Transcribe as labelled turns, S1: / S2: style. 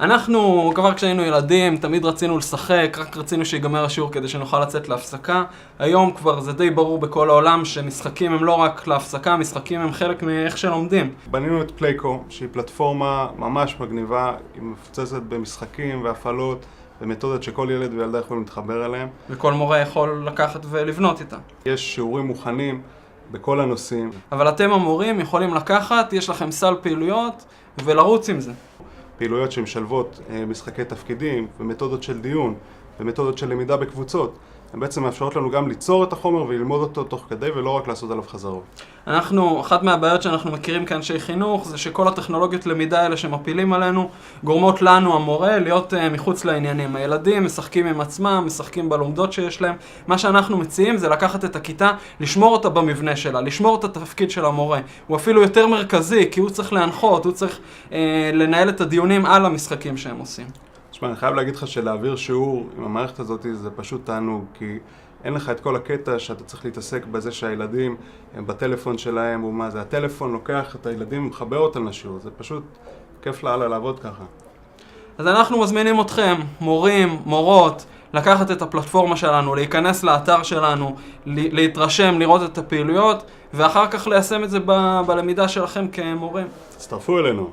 S1: אנחנו, כבר כשהיינו ילדים, תמיד רצינו לשחק, רק רצינו שיגמר השיעור כדי שנוכל לצאת להפסקה. היום כבר זה די ברור בכל העולם שמשחקים הם לא רק להפסקה, משחקים הם חלק מאיך שלומדים.
S2: בנינו את פלייקו, שהיא פלטפורמה ממש מגניבה, היא מפוצצת במשחקים והפעלות ומתודות שכל ילד וילדה יכולים להתחבר אליהם.
S1: וכל מורה יכול לקחת ולבנות איתה.
S2: יש שיעורים מוכנים בכל הנושאים.
S1: אבל אתם המורים יכולים לקחת, יש לכם סל פעילויות ולרוץ עם זה.
S2: פעילויות שמשלבות משחקי תפקידים ומתודות של דיון ומתודות של למידה בקבוצות. הן בעצם מאפשרות לנו גם ליצור את החומר וללמוד אותו תוך כדי ולא רק לעשות עליו חזרות.
S1: אחת מהבעיות שאנחנו מכירים כאנשי חינוך זה שכל הטכנולוגיות למידה האלה שמפילים עלינו גורמות לנו, המורה, להיות מחוץ לעניינים. הילדים משחקים עם עצמם, משחקים בלומדות שיש להם. מה שאנחנו מציעים זה לקחת את הכיתה, לשמור אותה במבנה שלה, לשמור את התפקיד של המורה. הוא אפילו יותר מרכזי כי הוא צריך להנחות, הוא צריך לנהל את הדיונים על המשחקים שהם עושים.
S2: תשמע, אני חייב להגיד לך שלהעביר שיעור עם המערכת הזאת זה פשוט תענוג, כי אין לך את כל הקטע שאתה צריך להתעסק בזה שהילדים הם בטלפון שלהם ומה זה. הטלפון לוקח את הילדים ומחבר אותם לשיעור, זה פשוט כיף לאללה לעבוד ככה.
S1: אז אנחנו מזמינים אתכם, מורים, מורות, לקחת את הפלטפורמה שלנו, להיכנס לאתר שלנו, להתרשם, לראות את הפעילויות, ואחר כך ליישם את זה בלמידה שלכם כמורים.
S2: תצטרפו אלינו.